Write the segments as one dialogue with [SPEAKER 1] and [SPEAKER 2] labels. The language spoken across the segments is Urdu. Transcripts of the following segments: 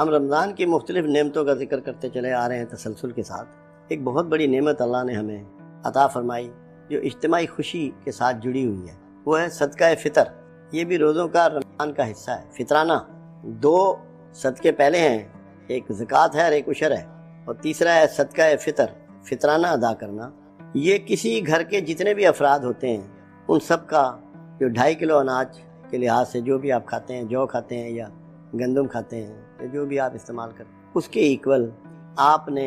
[SPEAKER 1] ہم رمضان کی مختلف نعمتوں کا ذکر کرتے چلے آ رہے ہیں تسلسل کے ساتھ۔ ایک بہت بڑی نعمت اللہ نے ہمیں عطا فرمائی جو اجتماعی خوشی کے ساتھ جڑی ہوئی ہے، وہ ہے صدقہ فطر۔ یہ بھی روزوں کا رمضان کا حصہ ہے، فطرانہ۔ 2 صدقے پہلے ہیں، ایک زکوٰۃ ہے اور ایک عشر ہے، اور تیسرا ہے صدقہ فطر، فطرانہ ادا کرنا۔ یہ کسی گھر کے جتنے بھی افراد ہوتے ہیں ان سب کا جو 2.5 کلو اناج کے لحاظ سے جو بھی آپ کھاتے ہیں، جو کھاتے ہیں یا گندم کھاتے ہیں یا جو بھی آپ استعمال کرتے ہیں، اس کے ایکول آپ نے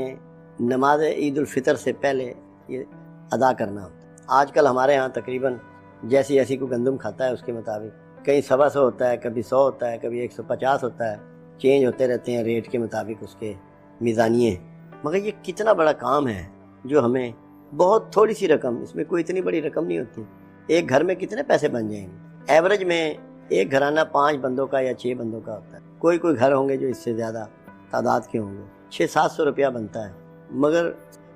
[SPEAKER 1] نماز عید الفطر سے پہلے یہ ادا کرنا ہوتا ہے۔ آج کل ہمارے ہاں تقریباً جیسی کو گندم کھاتا ہے اس کے مطابق کہیں 125 ہوتا ہے، کبھی 100 ہوتا ہے، کبھی 150 ہوتا ہے، چینج ہوتے رہتے ہیں ریٹ کے مطابق اس کے میزانیے۔ مگر یہ کتنا بڑا کام ہے جو ہمیں بہت تھوڑی سی رقم، اس میں کوئی اتنی بڑی رقم نہیں ہوتی، ایک گھر میں کتنے پیسے بن جائیں گے۔ ایوریج میں ایک گھرانہ 5 بندوں کا یا 6 بندوں کا ہوتا ہے، کوئی گھر ہوں گے جو اس سے زیادہ تعداد کے ہوں گے، 600-700 روپیہ بنتا ہے۔ مگر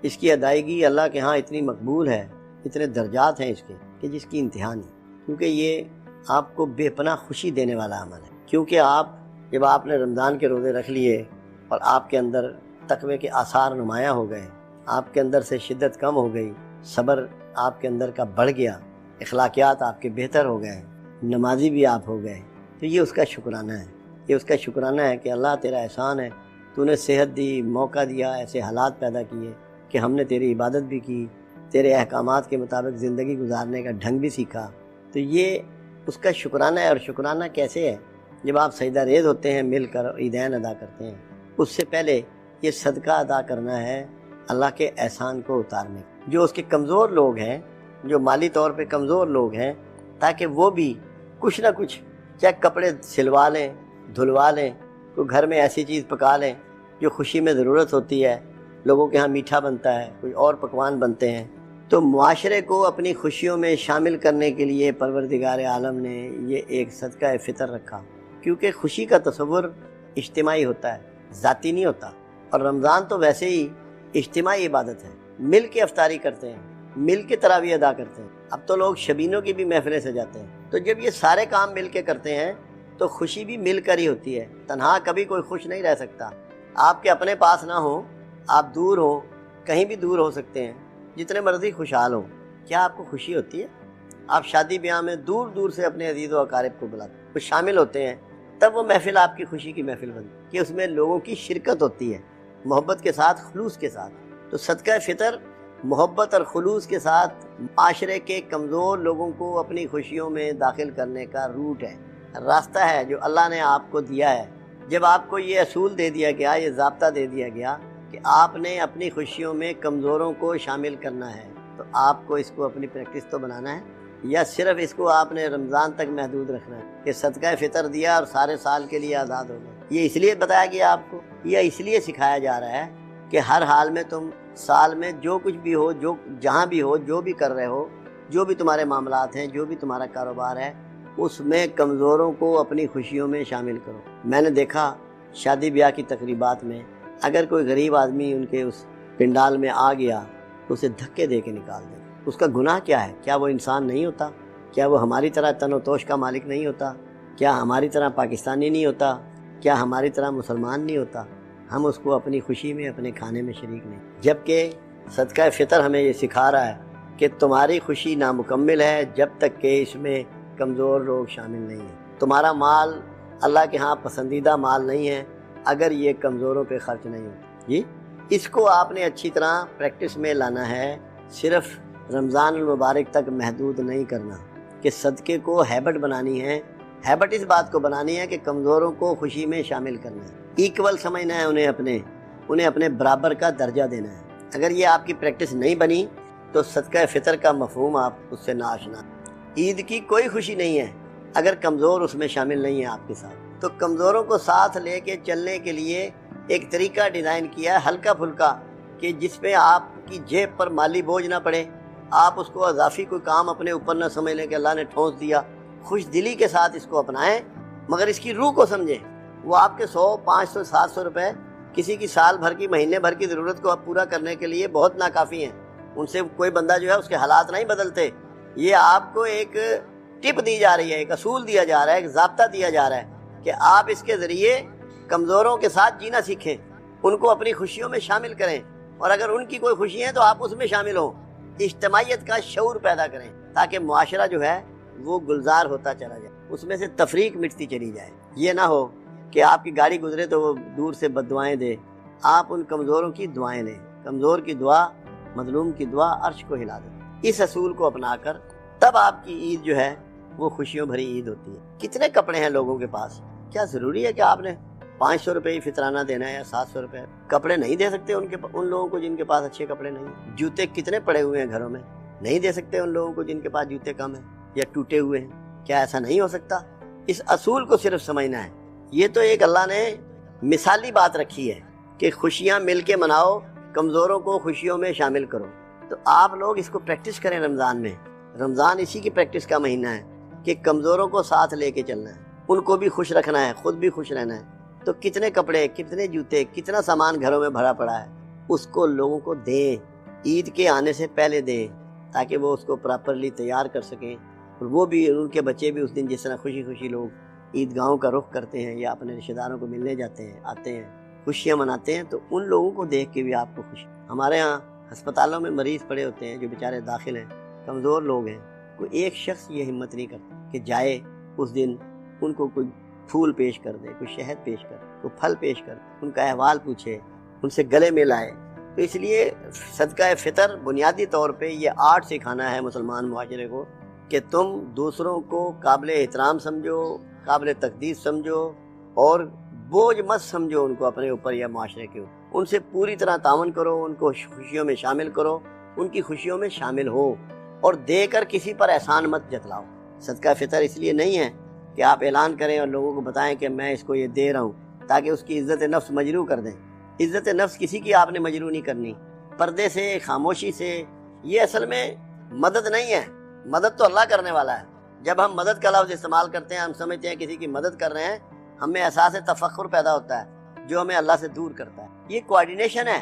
[SPEAKER 1] اس کی ادائیگی اللہ کے ہاں اتنی مقبول ہے، اتنے درجات ہیں اس کے کہ جس کی انتہا نہیں، کیونکہ یہ آپ کو بے پناہ خوشی دینے والا عمل ہے۔ کیونکہ جب آپ نے رمضان کے روزے رکھ لیے اور آپ کے اندر تقوی کے آثار نمایاں ہو گئے، آپ کے اندر سے شدت کم ہو گئی، صبر آپ کے اندر کا بڑھ گیا، اخلاقیات آپ کے بہتر ہو گئے، نمازی بھی آپ ہو گئے، تو یہ اس کا شکرانہ ہے۔ یہ اس کا شکرانہ ہے کہ اللہ تیرا احسان ہے، تو نے صحت دی، موقع دیا، ایسے حالات پیدا کیے کہ ہم نے تیری عبادت بھی کی، تیرے احکامات کے مطابق زندگی گزارنے کا ڈھنگ بھی سیکھا۔ تو یہ اس کا شکرانہ ہے۔ اور شکرانہ کیسے ہے؟ جب آپ سجدہ ریز ہوتے ہیں مل کر عیدین ادا کرتے ہیں، اس سے پہلے یہ صدقہ ادا کرنا ہے اللہ کے احسان کو اتارنے، جو اس کے کمزور لوگ ہیں، جو مالی طور پہ کمزور لوگ ہیں، تاکہ وہ بھی کچھ نہ کچھ، چاہے کپڑے سلوا لیں، دھلوا لیں، کوئی گھر میں ایسی چیز پکا لیں جو خوشی میں ضرورت ہوتی ہے۔ لوگوں کے ہاں میٹھا بنتا ہے، کوئی اور پکوان بنتے ہیں، تو معاشرے کو اپنی خوشیوں میں شامل کرنے کے لیے پروردگار عالم نے یہ ایک صدقہ فطر رکھا، کیونکہ خوشی کا تصور اجتماعی ہوتا ہے، ذاتی نہیں ہوتا۔ اور رمضان تو ویسے ہی اجتماعی عبادت ہے، مل کے افطاری کرتے ہیں، مل کے تراویح ادا کرتے ہیں۔ اب تو لوگ شبینوں کی بھی محفلیں سجاتے ہیں۔ تو جب یہ سارے کام مل کے کرتے ہیں تو خوشی بھی مل کر ہی ہوتی ہے۔ تنہا کبھی کوئی خوش نہیں رہ سکتا۔ آپ کے اپنے پاس نہ ہو، آپ دور ہو، کہیں بھی دور ہو سکتے ہیں، جتنے مرضی خوشحال ہوں، کیا آپ کو خوشی ہوتی ہے؟ آپ شادی بیاہ میں دور دور سے اپنے عزیز و اقارب کو بلاتے ہیں، وہ شامل ہوتے ہیں، تب وہ محفل آپ کی خوشی کی محفل بنتی ہے کہ اس میں لوگوں کی شرکت ہوتی ہے، محبت کے ساتھ، خلوص کے ساتھ۔ تو صدقہ فطر محبت اور خلوص کے ساتھ معاشرے کے کمزور لوگوں کو اپنی خوشیوں میں داخل کرنے کا روٹ ہے، راستہ ہے جو اللہ نے آپ کو دیا ہے۔ جب آپ کو یہ اصول دے دیا گیا، یہ ضابطہ دے دیا گیا کہ آپ نے اپنی خوشیوں میں کمزوروں کو شامل کرنا ہے، تو آپ کو اس کو اپنی پریکٹس تو بنانا ہے، یا صرف اس کو آپ نے رمضان تک محدود رکھنا ہے کہ صدقہ فطر دیا اور سارے سال کے لیے آزاد ہو گئے؟ یہ اس لیے بتایا گیا آپ کو، یا اس لیے سکھایا جا رہا ہے کہ ہر حال میں تم سال میں جو کچھ بھی ہو، جو جہاں بھی ہو، جو بھی کر رہے ہو، جو بھی تمہارے معاملات ہیں، جو بھی تمہارا کاروبار ہے، اس میں کمزوروں کو اپنی خوشیوں میں شامل کرو۔ میں نے دیکھا شادی بیاہ کی تقریبات میں اگر کوئی غریب آدمی ان کے اس پنڈال میں آ گیا تو اسے دھکے دے کے نکال دے۔ اس کا گناہ کیا ہے؟ کیا وہ انسان نہیں ہوتا؟ کیا وہ ہماری طرح تن و توش کا مالک نہیں ہوتا؟ کیا ہماری طرح پاکستانی نہیں ہوتا؟ کیا ہماری طرح مسلمان نہیں ہوتا؟ ہم اس کو اپنی خوشی میں، اپنے کھانے میں شریک نہیں۔ جبکہ صدقہ فطر ہمیں یہ سکھا رہا ہے کہ تمہاری خوشی نامکمل ہے جب تک کہ اس میں کمزور لوگ شامل نہیں ہیں۔ تمہارا مال اللہ کے ہاں پسندیدہ مال نہیں ہے اگر یہ کمزوروں پہ خرچ نہیں ہوتا۔ جی، اس کو آپ نے اچھی طرح پریکٹس میں لانا ہے، صرف رمضان المبارک تک محدود نہیں کرنا کہ صدقے کو ہیبٹ بنانی ہے۔ ہیبٹ اس بات کو بنانی ہے کہ کمزوروں کو خوشی میں شامل کرنا ہے، ایکول سمجھنا ہے، انہیں اپنے برابر کا درجہ دینا ہے۔ اگر یہ آپ کی پریکٹس نہیں بنی تو صدقہ فطر کا مفہوم آپ اس سے ناآشنا۔ عید کی کوئی خوشی نہیں ہے اگر کمزور اس میں شامل نہیں ہے آپ کے ساتھ۔ تو کمزوروں کو ساتھ لے کے چلنے کے لیے ایک طریقہ ڈیزائن کیا ہے، ہلکا پھلکا، کہ جس پہ آپ کی جیب پر مالی بوجھ نہ پڑے، آپ اس کو اضافی کوئی کام اپنے اوپر نہ سمجھ لیں کہ اللہ نے ٹھونس دیا۔ خوش دلی کے ساتھ اس کو اپنائیں، مگر اس کی روح کو سمجھیں۔ وہ آپ کے 100، 500، 700 روپے کسی کی سال بھر کی، مہینے بھر کی ضرورت کو پورا کرنے کے لیے بہت ناکافی ہیں۔ ان سے کوئی بندہ جو ہے اس کے حالات نہیں بدلتے۔ یہ آپ کو ایک ٹپ دی جا رہی ہے، ایک اصول دیا جا رہا ہے، ایک ضابطہ دیا جا رہا ہے کہ آپ اس کے ذریعے کمزوروں کے ساتھ جینا سیکھیں، ان کو اپنی خوشیوں میں شامل کریں، اور اگر ان کی کوئی خوشی ہے تو آپ اس میں شامل ہوں۔ اجتماعیت کا شعور پیدا کریں تاکہ معاشرہ جو ہے وہ گلزار ہوتا چلا جائے، اس میں سے تفریق مٹتی چلی جائے۔ یہ نہ ہو کہ آپ کی گاڑی گزرے تو وہ دور سے بد دعائیں دے، آپ ان کمزوروں کی دعائیں لیں۔ کمزور کی دعا، مظلوم کی دعا عرش کو ہلا دے۔ اس اصول کو اپنا کر تب آپ کی عید جو ہے وہ خوشیوں بھری عید ہوتی ہے۔ کتنے کپڑے ہیں لوگوں کے پاس؟ کیا ضروری ہے کہ آپ نے 500 روپے ہی فطرانہ دینا ہے یا 700 روپے؟ کپڑے نہیں دے سکتے ان لوگوں کو جن کے پاس اچھے کپڑے نہیں ہیں؟ جوتے کتنے پڑے ہوئے ہیں گھروں میں، نہیں دے سکتے ان لوگوں کو جن کے پاس جوتے کم ہیں یا ٹوٹے ہوئے ہیں؟ کیا ایسا نہیں ہو سکتا؟ اس اصول کو صرف سمجھنا ہے۔ یہ تو ایک اللہ نے مثالی بات رکھی ہے کہ خوشیاں مل کے مناؤ، کمزوروں کو خوشیوں میں شامل کرو۔ تو آپ لوگ اس کو پریکٹس کریں رمضان میں۔ رمضان اسی کی پریکٹس کا مہینہ ہے کہ کمزوروں کو ساتھ لے کے چلنا ہے، ان کو بھی خوش رکھنا ہے، خود بھی خوش رہنا ہے۔ تو کتنے کپڑے، کتنے جوتے، کتنا سامان گھروں میں بھرا پڑا ہے، اس کو لوگوں کو دیں، عید کے آنے سے پہلے دیں تاکہ وہ اس کو پراپرلی تیار کر سکیں، اور وہ بھی، ان کے بچے بھی اس دن جس طرح خوشی خوشی لوگ عیدگاہوں کا رخ کرتے ہیں یا اپنے رشتہ داروں کو ملنے جاتے ہیں، آتے ہیں، خوشیاں مناتے ہیں، تو ان لوگوں کو دیکھ کے بھی آپ کو خوشی۔ ہمارے ہاں ہسپتالوں میں مریض پڑے ہوتے ہیں جو بیچارے داخل ہیں، کمزور لوگ ہیں، کوئی ایک شخص یہ ہمت نہیں کرتا کہ جائے اس دن ان کو کوئی پھول پیش کر دے، کوئی شہد پیش کر دے، کوئی پھل پیش کر دے، ان کا احوال پوچھے، ان سے گلے ملائے۔ تو اس لیے صدقہ فطر بنیادی طور پہ یہ آرٹ سکھانا ہے مسلمان معاشرے کو کہ تم دوسروں کو قابل احترام سمجھو، قابل تقدیس سمجھو، اور بوجھ مت سمجھو ان کو اپنے اوپر یا معاشرے کے اوپر۔ ان سے پوری طرح تعاون کرو، ان کو خوشیوں میں شامل کرو، ان کی خوشیوں میں شامل ہو، اور دے کر کسی پر احسان مت جتلاؤ۔ صدقہ فطر اس لیے نہیں ہے کہ آپ اعلان کریں اور لوگوں کو بتائیں کہ میں اس کو یہ دے رہا ہوں تاکہ اس کی عزت نفس مجروح کر دیں۔ عزت نفس کسی کی آپ نے مجروح نہیں کرنی، پردے سے، خاموشی سے۔ یہ اصل میں مدد نہیں ہے، مدد تو اللہ کرنے والا ہے۔ جب ہم مدد کا لفظ استعمال کرتے ہیں، ہم سمجھتے ہیں کسی کی مدد کر رہے ہیں، ہمیں احساس تفخر پیدا ہوتا ہے جو ہمیں اللہ سے دور کرتا ہے۔ یہ کوآرڈینیشن ہے،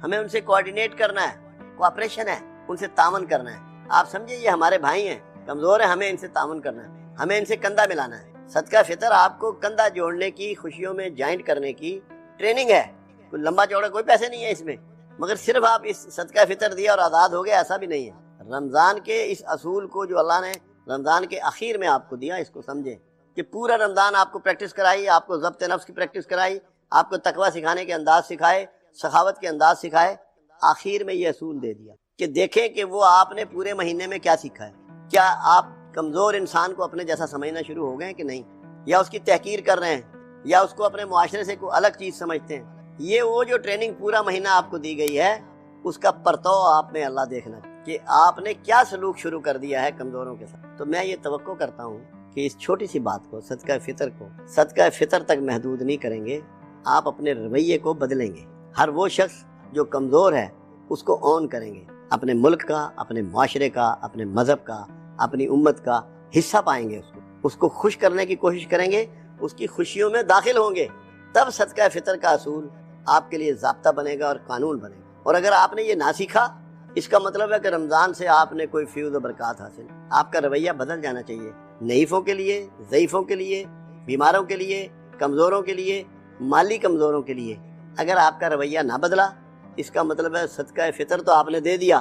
[SPEAKER 1] ہمیں ان سے کوآرڈینیٹ کرنا ہے، کوآپریشن ہے، ان سے تعاون کرنا ہے۔ آپ سمجھے یہ ہمارے بھائی ہیں، کمزور ہیں، ہمیں ان سے تعاون کرنا ہے، ہمیں ان سے کندھا ملانا ہے۔ صدقہ فطر آپ کو کندھا جوڑنے کی، خوشیوں میں جوائنٹ کرنے کی ٹریننگ ہے۔ کوئی لمبا چوڑا کوئی پیسے نہیں ہے اس میں، مگر صرف آپ اس صدقہ فطر دیا اور آزاد ہو گئے، ایسا بھی نہیں ہے۔ رمضان کے اس اصول کو جو اللہ نے رمضان کے اخیر میں آپ کو دیا، اس کو سمجھیں کہ پورا رمضان آپ کو پریکٹس کرائی، آپ کو ضبط نفس کی پریکٹس کرائی، آپ کو تقویٰ سکھانے کے انداز سکھائے، سخاوت کے انداز سکھائے، آخر میں یہ اصول دے دیا کہ دیکھیں کہ وہ آپ نے پورے مہینے میں کیا سیکھا ہے۔ کیا آپ کمزور انسان کو اپنے جیسا سمجھنا شروع ہو گئے ہیں کہ نہیں، یا اس کی تحقیر کر رہے ہیں، یا اس کو اپنے معاشرے سے کوئی الگ چیز سمجھتے ہیں؟ یہ وہ جو ٹریننگ پورا مہینہ آپ کو دی گئی ہے، اس کا پرتو آپ میں اللہ دیکھنا کہ آپ نے کیا سلوک شروع کر دیا ہے کمزوروں کے ساتھ۔ تو میں یہ توقع کرتا ہوں کہ اس چھوٹی سی بات کو، صدقہ فطر تک محدود نہیں کریں گے، آپ اپنے رویے کو بدلیں گے۔ ہر وہ شخص جو کمزور ہے اس کو اون کریں گے، اپنے ملک کا، اپنے معاشرے کا، اپنے مذہب کا، اپنی امت کا حصہ پائیں گے، اس کو خوش کرنے کی کوشش کریں گے، اس کی خوشیوں میں داخل ہوں گے، تب صدقہ فطر کا اصول آپ کے لیے ضابطہ بنے گا اور قانون بنے گا۔ اور اگر آپ نے یہ نہ سیکھا، اس کا مطلب ہے کہ رمضان سے آپ نے کوئی فیض و برکات حاصل، آپ کا رویہ بدل جانا چاہیے، نحیفوں کے لیے، ضعیفوں کے لیے، بیماروں کے لیے، کمزوروں کے لیے، مالی کمزوروں کے لیے۔ اگر آپ کا رویہ نہ بدلا، اس کا مطلب ہے صدقہ فطر تو آپ نے دے دیا،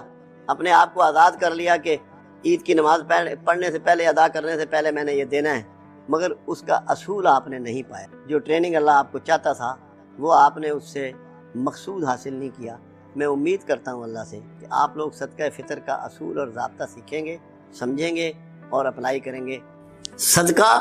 [SPEAKER 1] اپنے آپ کو آزاد کر لیا کہ عید کی نماز پڑھنے سے پہلے، ادا کرنے سے پہلے میں نے یہ دینا ہے، مگر اس کا اصول آپ نے نہیں پایا۔ جو ٹریننگ اللہ آپ کو چاہتا تھا وہ آپ نے اس سے مقصود حاصل نہیں کیا۔ میں امید کرتا ہوں اللہ سے کہ آپ لوگ صدقہ فطر کا اصول اور ضابطہ سیکھیں گے، سمجھیں گے اور اپلائی کریں گے۔ صدقہ،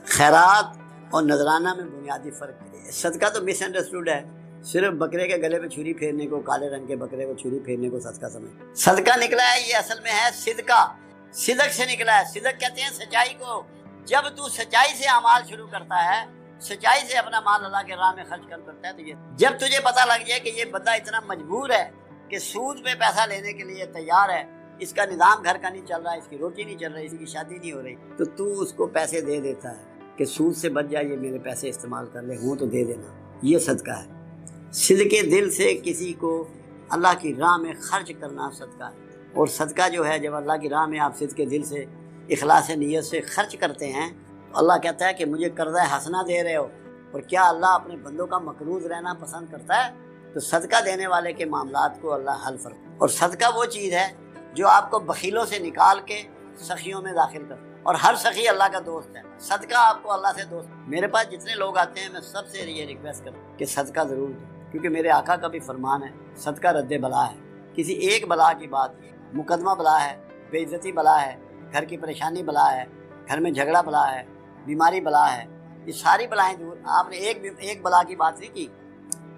[SPEAKER 1] خیرات اور نذرانہ میں بنیادی فرق ہے۔ صدقہ تو مس انڈرسٹوڈ ہے، صرف بکرے کے گلے پہ چھری پھیرنے کو، کالے رنگ کے بکرے کو چھری پھیرنے کو صدقہ سمجھ۔ صدقہ نکلا ہے، یہ اصل میں ہے صدقہ، صدق سے نکلا ہے۔ صدق کہتے ہیں سچائی کو۔ جب تو سچائی سے اعمال شروع کرتا ہے، سچائی سے اپنا مال اللہ کے راہ میں خرچ کرتا ہے، تو یہ جب تجھے پتہ لگ جائے کہ یہ بندہ اتنا مجبور ہے کہ سود پہ پیسہ لینے کے لیے تیار ہے، اس کا نظام گھر کا نہیں چل رہا، اس کی روٹی نہیں چل رہی، اس کی شادی نہیں ہو رہی، تو اس کو پیسے دے دیتا ہے کہ سود سے بچ جائے، یہ میرے پیسے استعمال کر لے، ہوں تو دے دینا۔ یہ صدقہ ہے۔ صدقے دل سے کسی کو اللہ کی راہ میں خرچ کرنا صدقہ ہے۔ اور صدقہ جو ہے، جب اللہ کی راہ میں آپ صدقے دل سے، اخلاص نیت سے خرچ کرتے ہیں، تو اللہ کہتا ہے کہ مجھے قرضہ حسنہ دے رہے ہو، اور کیا اللہ اپنے بندوں کا مقروض رہنا پسند کرتا ہے؟ تو صدقہ دینے والے کے معاملات کو اللہ حل فرماتا ہے۔ اور صدقہ وہ چیز ہے جو آپ کو بخیلوں سے نکال کے سخیوں میں داخل کرتا ہے، اور ہر سخی اللہ کا دوست ہے۔ صدقہ آپ کو اللہ سے دوست۔ میرے پاس جتنے لوگ آتے ہیں میں سب سے یہ ریکویسٹ کرتا ہوں کہ صدقہ ضرور دیں، کیونکہ میرے آقا کا بھی فرمان ہے صدقہ رد بلا ہے۔ کسی ایک بلا کی بات، مقدمہ بلا ہے، بے عزتی بلا ہے، گھر کی پریشانی بلا ہے، گھر میں جھگڑا بلا ہے، بیماری بلا ہے، یہ ساری بلائیں دور۔ آپ نے ایک بلا کی بات نہیں کی،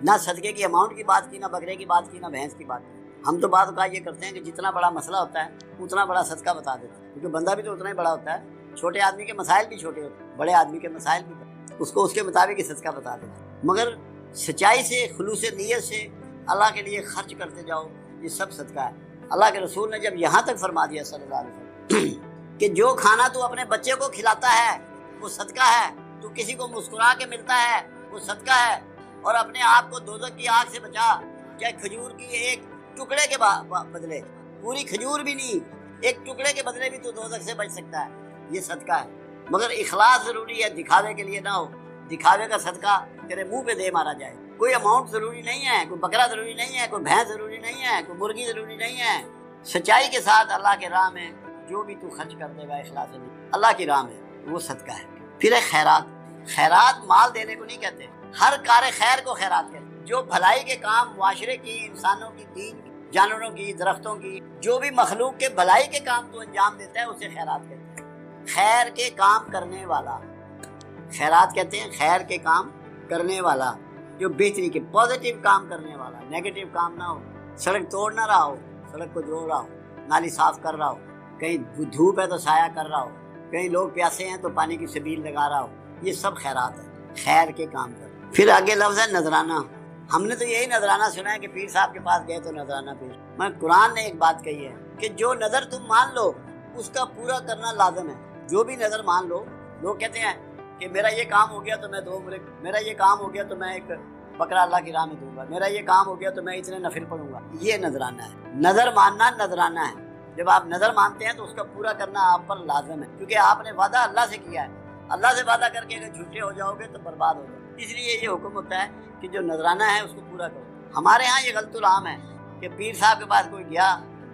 [SPEAKER 1] نہ صدقے کی اماؤنٹ کی بات کی، نہ بکرے کی بات کی، نہ بھینس کی بات کی۔ ہم تو بعض اوقات یہ کرتے ہیں کہ جتنا بڑا مسئلہ ہوتا ہے اتنا بڑا صدقہ بتا دیتے ہیں، کیونکہ بندہ بھی تو اتنا ہی بڑا ہوتا ہے۔ چھوٹے آدمی کے مسائل بھی چھوٹے ہوتے ہیں، بڑے آدمی کے مسائل بھی اس کو اس کے مطابق ہی صدقہ بتا دیتے ہیں۔ مگر سچائی سے، خلوص نیت سے اللہ کے لیے خرچ کرتے جاؤ، یہ سب صدقہ ہے۔ اللہ کے رسول نے جب یہاں تک فرما دیا صلی اللہ علیہ وسلم کہ جو کھانا تو اپنے بچے کو کھلاتا ہے وہ صدقہ ہے، تو کسی کو مسکرا کے ملتا ہے وہ صدقہ ہے، اور اپنے آپ کو دوزخ کی آگ سے بچا، چاہے کھجور کی ایک ٹکڑے کے بدلے، پوری کھجور بھی نہیں، ایک ٹکڑے کے بدلے بھی تو دوزخ سے بچ سکتا ہے، یہ صدقہ ہے۔ مگر اخلاص ضروری ہے، دکھاوے کے لیے نہ ہو۔ دکھاوے کا صدقہ تیرے منہ پہ دے مارا جائے۔ کوئی اماؤنٹ ضروری نہیں ہے، کوئی بکرا ضروری نہیں ہے، کوئی بھینس ضروری نہیں ہے، کوئی مرغی ضروری نہیں ہے۔ سچائی کے ساتھ اللہ کے راہ میں جو بھی تو خرچ کر دے گا اخلاص سے اللہ کی راہ میں، وہ صدقہ ہے۔ پھر ہے خیرات۔ خیرات مال دینے کو نہیں کہتے، ہر کار خیر کو خیرات کہتے ہیں۔ جو بھلائی کے کام معاشرے کی، انسانوں کی، دین کی، جانوروں کی، درختوں کی، جو بھی مخلوق کے بھلائی کے کام تو انجام دیتا ہے اسے خیرات کہتے ہیں۔ خیر کے کام کرنے والا، خیرات کہتے ہیں خیر کے کام کرنے والا، جو بہتری کے پازیٹیو کام کرنے والا، نیگیٹو کام نہ ہو۔ سڑک توڑ نہ رہا ہو، سڑک کو جوڑ رہا ہو، نالی صاف کر رہا ہو، کہیں دھوپ ہے تو سایہ کر رہا ہو، کہیں لوگ پیاسے ہیں تو پانی کی سبیل لگا رہا ہو، یہ سب خیرات ہے، خیر کے کام کر۔ پھر آگے لفظ ہے نذرانہ۔ ہم نے تو یہی نذرانہ سنا ہے کہ پیر صاحب کے پاس گئے تو نذرانہ پیش۔ میں قرآن نے ایک بات کہی ہے کہ جو نظر تم مان لو اس کا پورا کرنا لازم ہے۔ جو بھی نظر مان لو، لوگ کہتے ہیں کہ میرا یہ کام ہو گیا تو میں 2 عمرے، میرا یہ کام ہو گیا تو میں ایک بکرا اللہ کی راہ میں دوں گا، میرا یہ کام ہو گیا تو میں اتنے نفل پڑھوں گا۔ یہ نذرانہ ہے۔ نظر ماننا نذرانہ ہے۔ جب آپ نظر مانتے ہیں تو اس کا پورا کرنا آپ پر لازم ہے، کیونکہ آپ نے وعدہ اللہ سے کیا ہے۔ اللہ سے وعدہ کر کے اگر جھوٹے ہو جاؤ گے تو برباد ہو جاؤ گے۔ اس لیے یہ حکم ہوتا ہے کہ جو نذرانہ ہے اس کو پورا کرو۔ ہمارے ہاں یہ غلط العام ہے کہ پیر صاحب کے پاس کوئی گیا،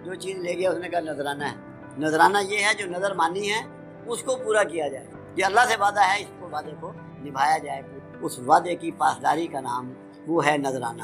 [SPEAKER 1] جو چیز لے گیا اس نے کہا نذرانہ ہے۔ نذرانہ یہ ہے جو نظر مانی ہے اس کو پورا کیا جائے۔ یہ اللہ سے وعدہ ہے، اس کو وعدے کو نبھایا جائے۔ اس وعدے کی پاسداری کا نام وہ ہے نذرانہ۔